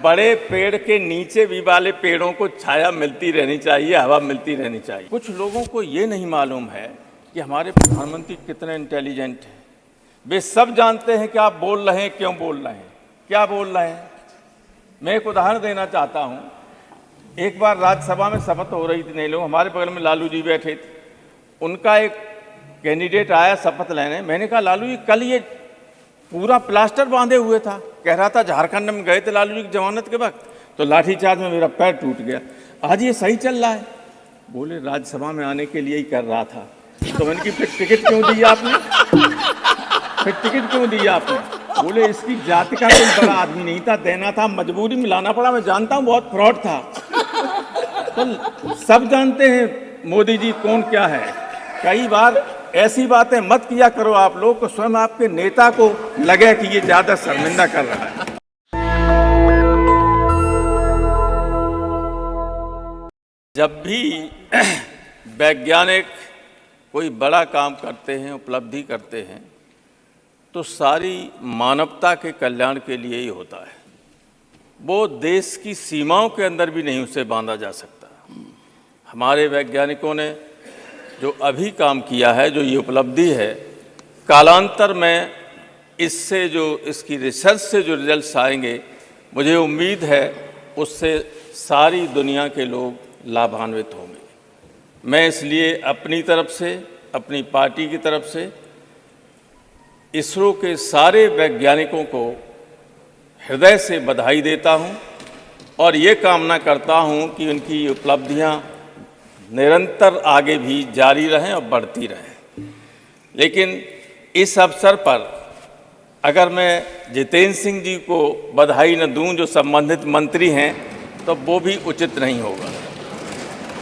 बड़े पेड़ के नीचे भी वाले पेड़ों को छाया मिलती रहनी चाहिए, हवा मिलती रहनी चाहिए। कुछ लोगों को ये नहीं मालूम है कि हमारे प्रधानमंत्री कितने इंटेलिजेंट हैं। वे सब जानते हैं कि आप बोल रहे हैं, क्यों बोल रहे हैं, क्या बोल रहे हैं। मैं एक उदाहरण देना चाहता हूं। एक बार राज्यसभा में शपथ हो रही थी, नहीं लोग, हमारे बगल में लालू जी बैठे थे। उनका एक कैंडिडेट आया शपथ लेने। मैंने कहा, लालू जी कल ये पूरा प्लास्टर बांधे हुए था, कह रहा था झारखंड में गए थे लालू जी की जमानत के वक्त, तो लाठीचार्ज में मेरा पैर टूट गया। आज ये सही चल रहा है। बोले राज्यसभा में आने के लिए ही कर रहा था। तो मैंने की फिर टिकट क्यों दी आपने, फिर टिकट क्यों दी आपने? बोले इसकी जाति का कोई बड़ा आदमी नहीं था, देना था, मजबूरी में लाना पड़ा। मैं जानता हूं बहुत फ्रॉड था। तो सब जानते हैं मोदी जी कौन क्या है। कई बार ऐसी बातें मत किया करो आप लोग को, स्वयं आपके नेता को लगे कि ये ज्यादा शर्मिंदा कर रहा है। जब भी वैज्ञानिक कोई बड़ा काम करते हैं, उपलब्धि करते हैं, तो सारी मानवता के कल्याण के लिए ही होता है। वो देश की सीमाओं के अंदर भी नहीं उसे बांधा जा सकता। हमारे वैज्ञानिकों ने जो अभी काम किया है, जो ये उपलब्धि है, कालांतर में इससे जो इसकी रिसर्च से जो रिजल्ट्स आएंगे, मुझे उम्मीद है उससे सारी दुनिया के लोग लाभान्वित होंगे। मैं इसलिए अपनी तरफ से, अपनी पार्टी की तरफ से इसरो के सारे वैज्ञानिकों को हृदय से बधाई देता हूं और ये कामना करता हूं कि उनकी उपलब्धियां निरंतर आगे भी जारी रहें और बढ़ती रहें। लेकिन इस अवसर पर अगर मैं जितेंद्र सिंह जी को बधाई न दूं, जो संबंधित मंत्री हैं, तो वो भी उचित नहीं होगा,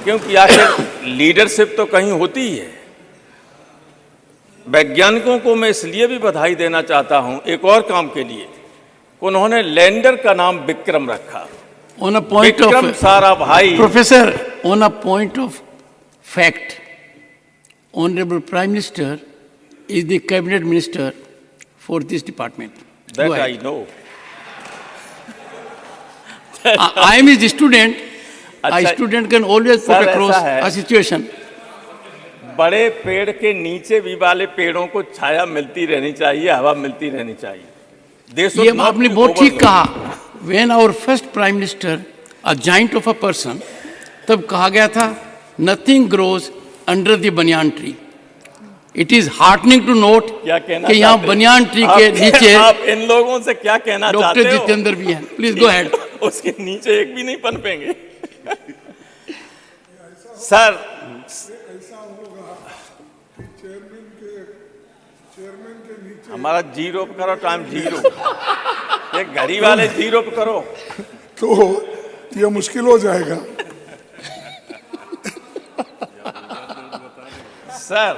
क्योंकि आखिर लीडरशिप तो कहीं होती ही है। वैज्ञानिकों को मैं इसलिए भी बधाई देना चाहता हूं एक और काम के लिए, उन्होंने लैंडर का नाम विक्रम रखा। On a point Vikram of सारा भाई Professor, on a point of fact, Honorable Prime Minister is the cabinet minister for this department. that Go I ahead. know. I am his student. A अच्छा, student can always put sir, across ऐसा है। a situation. बड़े पेड़ के नीचे भी वाले पेड़ों को छाया मिलती रहनी चाहिए, हवा मिलती रहनी चाहिए। देश ये आपने बहुत ठीक कहा। When our first Prime Minister, a giant of a person, तब कहा गया था, nothing grows under the banyan tree. It is heartening to note क्या कहना कि यहाँ चाहते हैं? बनियान ट्री के नीचे आप इन लोगों से क्या कहना चाहते डॉक्टर हो? जितेंद्र भी हैं। Please go ahead. उसके नीचे एक भी नहीं पनपेंगे। सर, हमारा जीरो पे करो, टाइम जीरो। ये घड़ी वाले जीरो पे करो तो ये मुश्किल हो जाएगा। सर,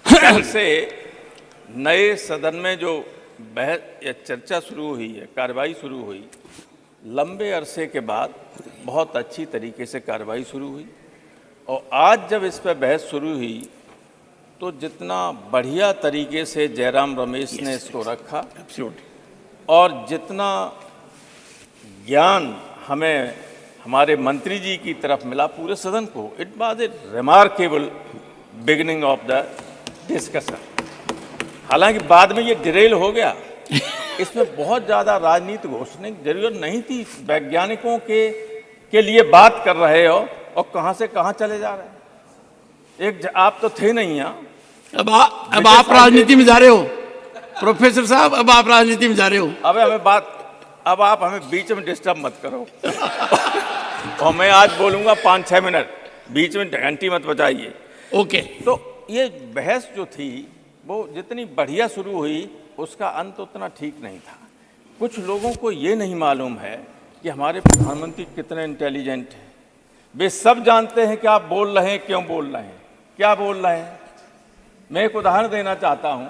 कल से नए सदन में जो बहस या चर्चा शुरू हुई है, कार्रवाई शुरू हुई, लंबे अरसे के बाद बहुत अच्छी तरीके से कार्रवाई शुरू हुई। और आज जब इस पर बहस शुरू हुई, तो जितना बढ़िया तरीके से जयराम रमेश ने इसको रखा और जितना ज्ञान हमें हमारे मंत्री जी की तरफ मिला पूरे सदन को, it was a remarkable beginning of the discussion. हालांकि बाद में ये डिरेल हो गया। इसमें बहुत ज़्यादा राजनीति घोषणे की जरूरत नहीं थी। वैज्ञानिकों के लिए बात कर रहे हो और कहाँ से कहाँ चले जा रहे हैं। आप तो थे नहीं यहाँ। अब आप राजनीति में जा रहे हो प्रोफेसर साहब, अब आप राजनीति में जा रहे हो। अब आप हमें बीच में डिस्टर्ब मत करो। और मैं आज बोलूंगा 5-6 मिनट, बीच में घंटी मत बजाइए। ओके। तो ये बहस जो थी वो जितनी बढ़िया शुरू हुई, उसका अंत उतना ठीक नहीं था। कुछ लोगों को ये नहीं मालूम है कि हमारे प्रधानमंत्री कितने इंटेलिजेंट हैं। वे सब जानते हैं कि आप बोल रहे हैं, क्यों बोल रहे हैं, क्या बोल रहे हैं। मैं एक उदाहरण देना चाहता हूं।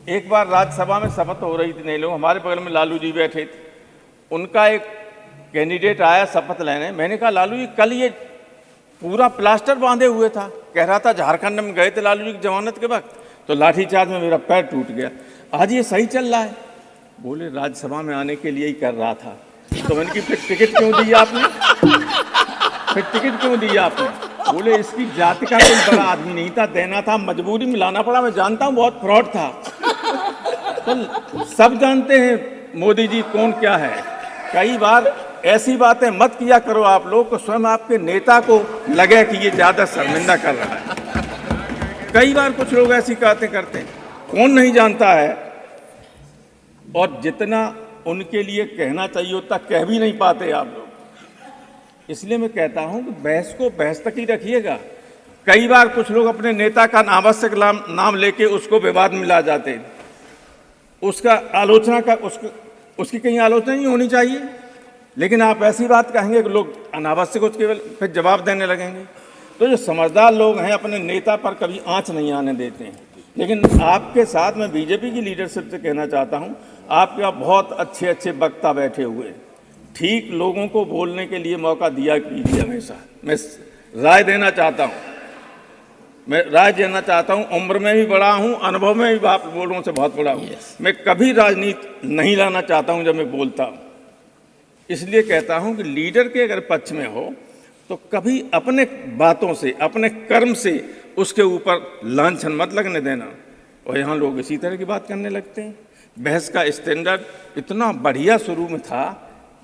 एक बार राज्यसभा में शपथ हो रही थी, नहीं लोग, हमारे बगल में लालू जी बैठे थे। उनका एक कैंडिडेट आया शपथ लेने। मैंने कहा, लालू जी कल ये पूरा प्लास्टर बांधे हुए था, कह रहा था झारखंड में गए थे लालू जी की जमानत के वक्त, तो लाठीचार्ज में मेरा पैर टूट गया। आज ये सही चल रहा है। बोले राज्यसभा में आने के लिए ही कर रहा था। तो मैंने कि फिर टिकट क्यों दी आपने, फिर टिकट क्यों दी आपने? बोले इसकी जाति का कोई बड़ा आदमी नहीं था, देना था, मजबूरी में लाना पड़ा। मैं जानता हूँ बहुत फ्रॉड था, तो सब जानते हैं मोदी जी कौन क्या है। कई बार ऐसी बातें मत किया करो आप लोग को स्वयं आपके नेता को लगे कि ये ज्यादा शर्मिंदा कर रहा है। कई बार कुछ लोग ऐसी बातें करते हैं, कौन नहीं जानता है, और जितना उनके लिए कहना चाहिए उतना कह भी नहीं पाते आप लोग। इसलिए मैं कहता हूं कि बहस को बहस तक ही रखिएगा। कई बार कुछ लोग अपने नेता का अनावश्यक नाम लेके उसको विवाद में ला जाते हैं, उसका आलोचना का उसकी कहीं आलोचना नहीं होनी चाहिए, लेकिन आप ऐसी बात कहेंगे कि लोग अनावश्यक उसके फिर जवाब देने लगेंगे। तो जो समझदार लोग हैं अपने नेता पर कभी आंच नहीं आने देते हैं। लेकिन आपके साथ मैं बीजेपी की लीडरशिप से कहना चाहता हूं, आपके यहाँ बहुत अच्छे अच्छे वक्ता बैठे हुए हैं, ठीक लोगों को बोलने के लिए मौका दिया कीजिए हमेशा। मैं राय देना चाहता हूं, उम्र में भी बड़ा हूं, अनुभव में भी आप लोगों से बहुत बड़ा हूं। मैं कभी राजनीति नहीं लाना चाहता हूं जब मैं बोलता हूं। इसलिए कहता हूं कि लीडर के अगर पक्ष में हो तो कभी अपने बातों से, अपने कर्म से उसके ऊपर लांछन मत लगने देना। और यहाँ लोग इसी तरह की बात करने लगते हैं। बहस का स्टैंडर्ड इतना बढ़िया शुरू में था,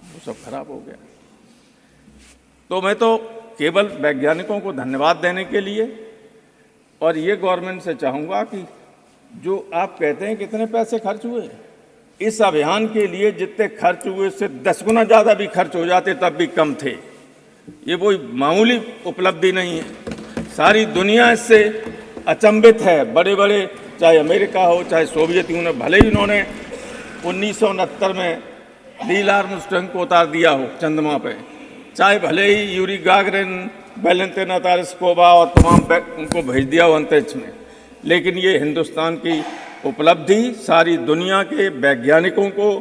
वो सब खराब हो गया। तो मैं तो केवल वैज्ञानिकों को धन्यवाद देने के लिए और ये गवर्नमेंट से चाहूँगा कि जो आप कहते हैं कितने पैसे खर्च हुए, इस अभियान के लिए जितने खर्च हुए उससे 10 गुना ज़्यादा भी खर्च हो जाते तब भी कम थे। ये कोई मामूली उपलब्धि नहीं है, सारी दुनिया इससे अचंभित है। बड़े बड़े चाहे अमेरिका हो चाहे सोवियत यूनियन, भले ही उन्होंने 1969 में नील आर्मस्ट्रांग को उतार दिया हो चंद्रमा पे, चाहे भले ही यूरी गागरिन, वैलेंटिना तारस्कोवा और तमाम उनको भेज दिया हो अंतरिक्ष में, लेकिन ये हिंदुस्तान की उपलब्धि सारी दुनिया के वैज्ञानिकों को,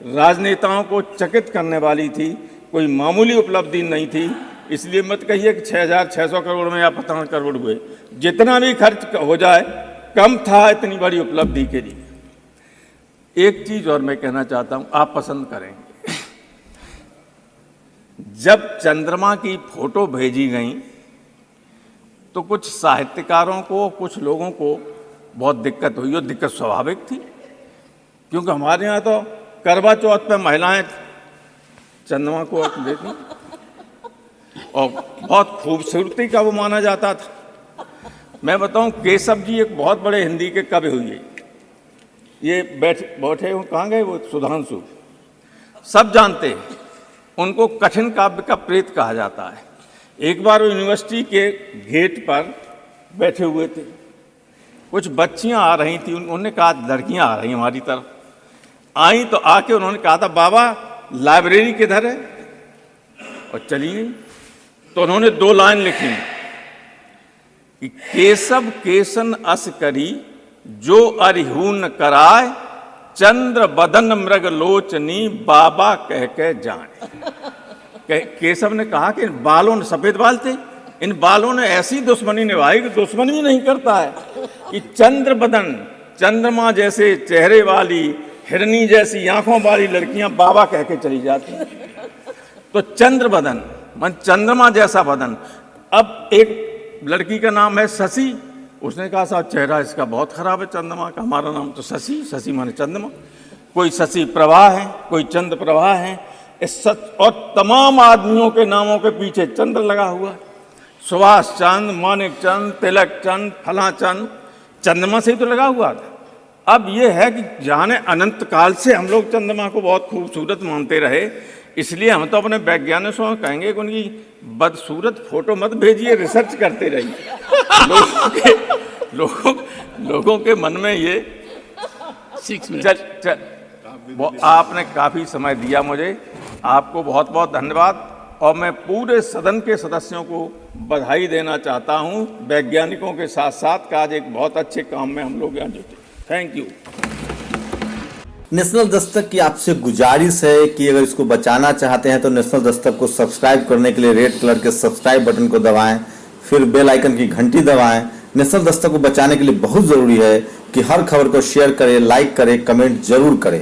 राजनेताओं को चकित करने वाली थी, कोई मामूली उपलब्धि नहीं थी। इसलिए मत कहिए कि 6,600 करोड़ में या 15 करोड़ हुए, जितना भी खर्च हो जाए कम था इतनी बड़ी उपलब्धि के लिए। एक चीज और मैं कहना चाहता हूं, आप पसंद करेंगे, जब चंद्रमा की फोटो भेजी गई तो कुछ साहित्यकारों को, कुछ लोगों को बहुत दिक्कत हुई, और दिक्कत स्वाभाविक थी, क्योंकि हमारे यहाँ तो करवा चौथ पे महिलाएं चंद्रमा को अर्घ देती और बहुत खूबसूरती का वो माना जाता था। मैं बताऊं, केशव जी एक बहुत बड़े हिंदी के कवि हुए, ये बैठे कहाँ गए वो, सुधांशु, सब जानते हैं उनको कठिन काव्य का प्रेत कहा जाता है। एक बार वो यूनिवर्सिटी के गेट पर बैठे हुए थे, कुछ बच्चियां आ रही थी, उन्होंने कहा लड़कियां आ रही हमारी तरफ, आई तो आके उन्होंने कहा था बाबा लाइब्रेरी किधर है, और चली गई। तो उन्होंने 2 लाइन लिखी कि केशव केसन अस करी जो अरिहून कराय, चंद्र बदन मृग लोचनी बाबा कह के जाने। केशव ने कहा कि इन बालों ने, सफेद बाल थे, इन बालों ने ऐसी दुश्मनी निभाई कि दुश्मन भी नहीं करता है कि चंद्र बदन, चंद्रमा जैसे चेहरे वाली, हिरनी जैसी आंखों वाली लड़कियां बाबा कह के चली जाती हैं। तो चंद्र बदन मन चंद्रमा जैसा बदन। अब एक लड़की का नाम है शशि, उसने कहा साहब चेहरा इसका बहुत खराब है चंद्रमा का, हमारा नाम तो शशि, शशि माने चंद्रमा, कोई शशि प्रभा है, कोई चंद्र प्रभा है, इस और तमाम आदमियों के नामों के पीछे चंद्र लगा हुआ, सुभाष चंद्र, मानिक चंद्र, तिलक चंद्र, फला चंद्र, चंद्रमा से ही तो लगा हुआ था। अब ये है कि जाने अनंत काल से हम लोग चंद्रमा को बहुत खूबसूरत मानते रहे, इसलिए हम तो अपने वैज्ञानिकों को कहेंगे कि उनकी बदसूरत फोटो मत भेजिए, रिसर्च करते रहिए। लोगों के मन में ये 6 मिनट आपने काफी समय दिया मुझे, आपको बहुत बहुत धन्यवाद। और मैं पूरे सदन के सदस्यों को बधाई देना चाहता हूं, वैज्ञानिकों के साथ साथ आज एक बहुत अच्छे काम में हम लोग यहाँ जुटे। Thank you. नेशनल दस्तक की आपसे गुजारिश है कि अगर इसको बचाना चाहते हैं तो नेशनल दस्तक को सब्सक्राइब करने के लिए रेड कलर के सब्सक्राइब बटन को दबाएं, फिर बेल आइकन की घंटी दबाएं। नेशनल दस्तक को बचाने के लिए बहुत जरूरी है कि हर खबर को शेयर करें, लाइक करें, कमेंट जरूर करें।